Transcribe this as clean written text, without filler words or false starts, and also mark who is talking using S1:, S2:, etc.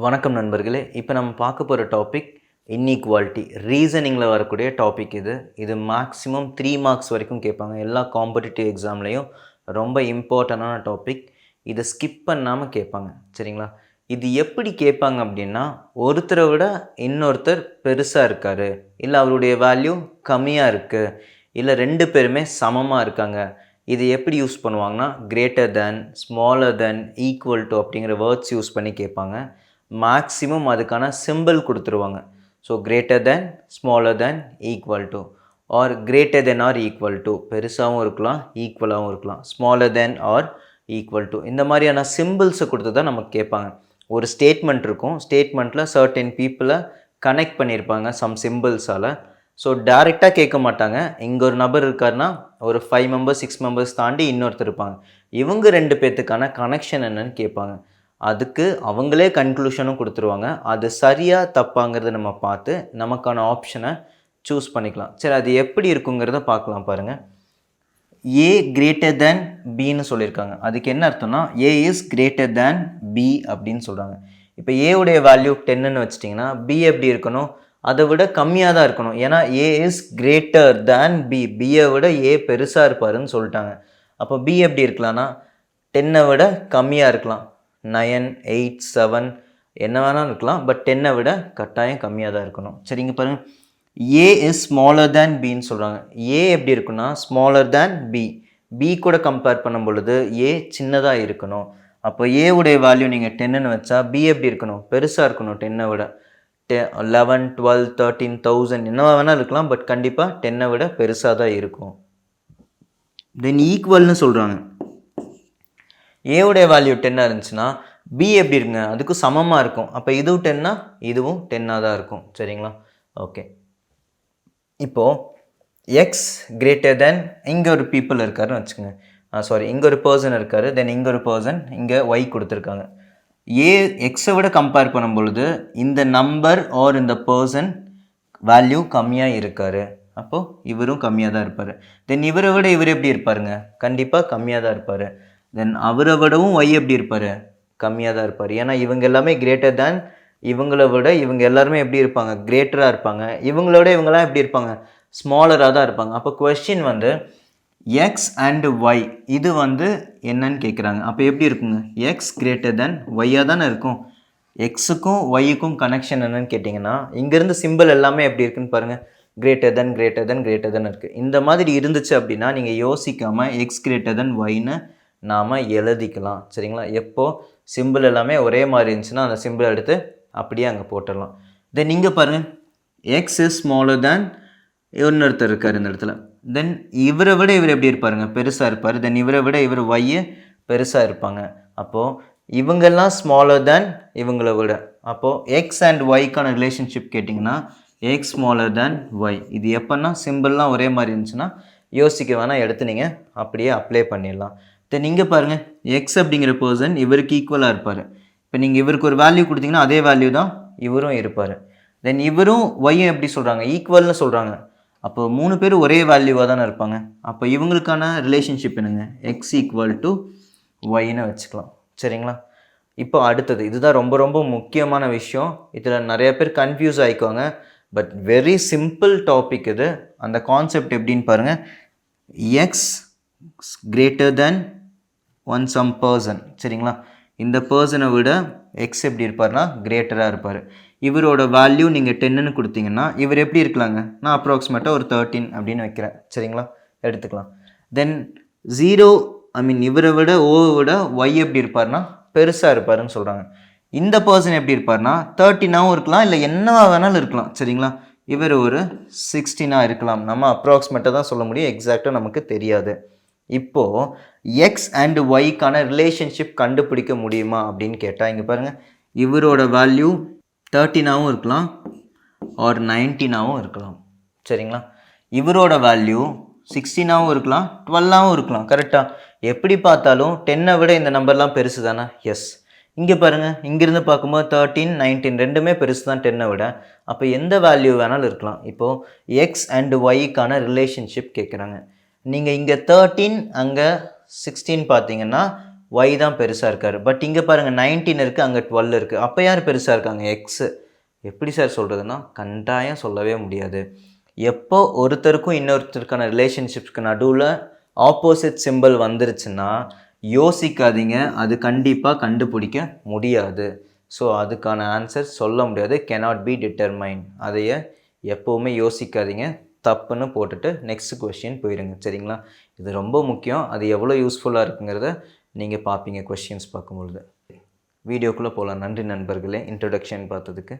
S1: வணக்கம் நண்பர்களே. இப்போ நம்ம பார்க்க போகிற டாபிக் இன்இக்வாலிட்டி. ரீசனிங்கில் வரக்கூடிய டாபிக் இது மேக்ஸிமம் 3 மார்க்ஸ் வரைக்கும் கேட்பாங்க. எல்லா காம்படிட்டிவ் எக்ஸாம்லேயும் ரொம்ப இம்பார்ட்டண்டான டாபிக். இதை ஸ்கிப் பண்ணாமல் கேட்பாங்க. சரிங்களா? இது எப்படி கேட்பாங்க அப்படின்னா, ஒருத்தரை விட இன்னொருத்தர் பெருசாக இருக்கார், இல்லை அவருடைய வேல்யூ கம்மியாக இருக்குது, இல்லை 2 பேருமே சமமாக இருக்காங்க. இது எப்படி யூஸ் பண்ணுவாங்கன்னா, greater than, smaller than, equal to அப்படிங்கிற வேர்ட்ஸ் யூஸ் பண்ணி கேட்பாங்க. மேக்ஸிமம் அதுக்கான சிம்பிள் கொடுத்துருவாங்க. So greater than, smaller than, equal to, or greater than or equal to, பெருசாகவும் இருக்கலாம் ஈக்குவலாகவும் இருக்கலாம், smaller than or equal to, இந்த மாதிரியான சிம்பிள்ஸை கொடுத்து தான் நமக்கு கேட்பாங்க. ஒரு ஸ்டேட்மெண்ட் இருக்கும், ஸ்டேட்மெண்ட்டில் சர்டன் பீப்புளை கனெக்ட் பண்ணியிருப்பாங்க சம் சிம்பிள்ஸால். ஸோ டைரெக்டாக கேட்க மாட்டாங்க. இங்கே ஒரு நபர் இருக்காருன்னா ஒரு 5 மெம்பர்ஸ் 6 மெம்பர்ஸ் தாண்டி இன்னொருத்தர் இருப்பாங்க. இவங்க 2 பேர்த்துக்கான கனெக்ஷன் என்னன்னு கேட்பாங்க. அதுக்கு அவங்களே கன்க்ளூஷனும் கொடுத்துருவாங்க. அது சரியாக தப்பாங்கிறத நம்ம பார்த்து நமக்கான ஆப்ஷனை சூஸ் பண்ணிக்கலாம். சரி, அது எப்படி இருக்குங்கிறத பார்க்கலாம் பாருங்கள். ஏ கிரேட்டர் தேன் பின்னு சொல்லியிருக்காங்க. அதுக்கு என்ன அர்த்தம்னா, ஏ இஸ் கிரேட்டர் தேன் பி அப்படின்னு சொல்கிறாங்க. இப்போ ஏவுடைய வேல்யூ 10ன்னு வச்சிட்டிங்கன்னா பி எப்படி இருக்கணும்? அதை விட கம்மியாக தான் இருக்கணும். ஏன்னா ஏ இஸ் கிரேட்டர் தேன் பி, பியை விட ஏ பெருசாக இருப்பாருன்னு சொல்லிட்டாங்க. அப்போ பி எப்படி இருக்கலாம்னா 10ஐ விட கம்மியாக இருக்கலாம். 9, 8, 7 என்ன வேணாலும் இருக்கலாம். பட் 10ஐ விட கட்டாயம் கம்மியாக தான் இருக்கணும். சரிங்க பாருங்கள். ஏ இஸ் ஸ்மாலர் தேன் பின்னு சொல்கிறாங்க. ஏ எப்படி இருக்குன்னா ஸ்மாலர் தேன் பி, பி கூட கம்பேர் பண்ணும் பொழுது ஏ சின்னதாக இருக்கணும். அப்போ ஏவுடைய வேல்யூ நீங்கள் 10ன்னு வச்சா பி எப்படி இருக்கணும்? பெருசாக இருக்கணும் 10ஐ விட. 11, 12, 13, 1000 என்ன வேணால் இருக்கலாம். பட் கண்டிப்பாக 10ஐ விட பெருசாக தான் இருக்கும். தென் ஈக்குவல்னு சொல்கிறாங்க. ஏவுடைய வேல்யூ 10ஆக இருந்துச்சுன்னா பி எப்படி இருக்குங்க? அதுக்கும் சமமாக இருக்கும். அப்போ இதுவும் 10னா இதுவும் 10ஆக தான் இருக்கும். சரிங்களா? ஓகே. இப்போது எக்ஸ் கிரேட்டர் தென், இங்கே ஒரு பீப்புள் இருக்காருன்னு வச்சுக்கோங்க. சாரி, இங்கே ஒரு பர்சன் இருக்கார், தென் இங்கே ஒரு பர்சன், இங்கே ஒய் கொடுத்துருக்காங்க. ஏ எக்ஸை விட கம்பேர் பண்ணும் பொழுது இந்த நம்பர் ஆர் இந்த பர்சன் வேல்யூ கம்மியாக இருக்கார். அப்போது இவரும் கம்மியாக தான் இருப்பார். தென் இவரை விட இவர் எப்படி இருப்பாருங்க? கண்டிப்பாக கம்மியாக தான் இருப்பார். தென் அவரை விடவும் ஒய் எப்படி இருப்பார்? கம்மியாக தான் இருப்பார். ஏன்னா இவங்க எல்லாமே கிரேட்டர் தேன், இவங்களை விட இவங்க எல்லாருமே எப்படி இருப்பாங்க? கிரேட்டராக இருப்பாங்க. இவங்களோட இவங்கெல்லாம் எப்படி இருப்பாங்க? ஸ்மாலராக தான் இருப்பாங்க. அப்போ கொஸ்டின் வந்து எக்ஸ் அண்டு ஒய் இது வந்து என்னன்னு கேட்குறாங்க. அப்போ எப்படி இருக்குங்க? எக்ஸ் கிரேட்டர் தேன் ஒய்யாக தானே இருக்கும். எக்ஸுக்கும் ஒய்யுக்கும் கனெக்ஷன் என்னன்னு கேட்டிங்கன்னா, இங்கேருந்து சிம்பிள் எல்லாமே எப்படி இருக்குன்னு பாருங்கள். Greater than greater than greater than இருக்குது. இந்த மாதிரி இருந்துச்சு அப்படின்னா நீங்கள் யோசிக்காமல் எக்ஸ் கிரேட்டர் தென் ஒய்ன்னு நாம் எழுதிக்கலாம். சரிங்களா? எப்போது சிம்பிள் எல்லாமே ஒரே மாதிரி இருந்துச்சுன்னா அந்த சிம்பிள் எடுத்து அப்படியே அங்கே போட்டுடலாம். தென் இங்கே பாருங்கள், எக்ஸ் இஸ் ஸ்மாலர் தேன் இன்னொருத்தர் இருக்கார் இந்த இடத்துல. தென் இவரை விட இவர் எப்படி இருப்பாருங்க? பெருசாக இருப்பார். தென் இவரை விட இவர் ஒய்யை பெருசாக இருப்பாங்க. அப்போது இவங்கெல்லாம் ஸ்மாலர் தேன் இவங்களை விட. அப்போது எக்ஸ் அண்ட் ஒய்க்கான ரிலேஷன்ஷிப் கேட்டிங்கன்னா எக்ஸ் ஸ்மாலர் தேன் ஒய். இது எப்போன்னா சிம்பிள்லாம் ஒரே மாதிரி இருந்துச்சுன்னா யோசிக்க வேணால் எடுத்து நீங்கள் அப்படியே அப்ளை பண்ணிடலாம். தென் இங்கே பாருங்கள், எக்ஸ் அப்படிங்கிற பர்சன் இவருக்கு ஈக்குவலாக இருப்பார். இப்போ நீங்கள் இவருக்கு ஒரு வேல்யூ கொடுத்தீங்கன்னா அதே வேல்யூ தான் இவரும் இருப்பார். தென் இவரும் ஒய்யும் எப்படி சொல்கிறாங்க? ஈக்குவல்னு சொல்கிறாங்க. அப்போ 3 பேர் ஒரே வேல்யூவாக தானே இருப்பாங்க. அப்போ இவங்களுக்கான ரிலேஷன்ஷிப் என்னங்க? எக்ஸ் ஈக்குவல் டு ஒய்ன்னு வச்சுக்கலாம். சரிங்களா? இப்போ அடுத்தது, இதுதான் ரொம்ப ரொம்ப முக்கியமான விஷயம். இதில் நிறைய பேர் கன்ஃபியூஸ் ஆகிக்குவாங்க. பட் வெரி சிம்பிள் டாபிக் இது. அந்த கான்செப்ட் எப்படின்னு பாருங்கள். X greater than one some person. சரிங்களா? இந்த பர்சனை விட எக்ஸ் எப்படி இருப்பார்னா கிரேட்டராக இருப்பார். இவரோட வேல்யூ நீங்கள் 10ன்னு கொடுத்தீங்கன்னா இவர் எப்படி இருக்கலாங்க? நான் அப்ராக்சிமேட்டாக ஒரு 13 அப்படின்னு வைக்கிறேன். சரிங்களா? எடுத்துக்கலாம். தென் 0 இவரை விட ஓவை விட ஒய் எப்படி இருப்பார்னா பெருசாக இருப்பாருன்னு சொல்கிறாங்க. இந்த பர்சன் எப்படி இருப்பார்னா 13ஆகவும் இருக்கலாம், இல்லை என்னவா வேணாலும் இருக்கலாம். சரிங்களா? இவர் ஒரு 16ஆக இருக்கலாம். நம்ம அப்ராக்சிமேட்டாக தான் சொல்ல முடியும், எக்ஸாக்டாக நமக்கு தெரியாது. இப்போது எக்ஸ் அண்ட் ஒய்க்கான ரிலேஷன்ஷிப் கண்டுபிடிக்க முடியுமா அப்படின்னு கேட்டால் இங்கே பாருங்கள், இவரோட வேல்யூ 13ஆகவும் இருக்கலாம் ஆர் 19ஆகவும் இருக்கலாம். சரிங்களா? இவரோட வேல்யூ 16ஆகவும் இருக்கலாம், 12ஆகவும் இருக்கலாம். கரெக்டாக? எப்படி பார்த்தாலும் 10ஐ விட இந்த நம்பர்லாம் பெருசு தானே? எஸ். இங்கே பாருங்கள், இங்கேருந்து பார்க்கும்போது 13, 19 ரெண்டுமே பெருசு தான் 10ஐ விட. அப்போ எந்த வேல்யூ வேணாலும் இருக்கலாம். இப்போது எக்ஸ் அண்ட் ஒய்க்கான ரிலேஷன்ஷிப் கேட்குறாங்க. நீங்கள் இங்கே 13 அங்கே 16 பார்த்தீங்கன்னா y தான் பெருசாக இருக்கார். பட் இங்கே பாருங்கள் 19 இருக்குது, அங்கே 12 இருக்குது. அப்போ யார் பெருசாக இருக்காங்க? எக்ஸு. எப்படி சார் சொல்கிறதுனா கட்டாயம் சொல்லவே முடியாது. எப்போ ஒருத்தருக்கும் இன்னொருத்தருக்கான ரிலேஷன்ஷிப்ஸ்க்கு நடுவில் ஆப்போசிட் சிம்பிள் வந்துருச்சுன்னா யோசிக்காதீங்க, அது கண்டிப்பாக கண்டுபிடிக்க முடியாது. ஸோ அதுக்கான ஆன்சர் சொல்ல முடியாது, cannot be determined. அதைய எப்போவுமே யோசிக்காதீங்க, தப்புன்னு போட்டுட்டு நெக்ஸ்ட் கொஸ்டின் போயிடுங்க. சரிங்களா? இது ரொம்ப முக்கியம். அது எவ்வளோ யூஸ்ஃபுல்லாக இருக்குங்கிறத நீங்கள் பார்ப்பீங்க கொஸ்டின்ஸ் பார்க்கும்பொழுது. வீடியோக்குள்ளே போகலாம். நன்றி நண்பர்களே இன்ட்ரொடக்ஷன் பார்த்ததுக்கு.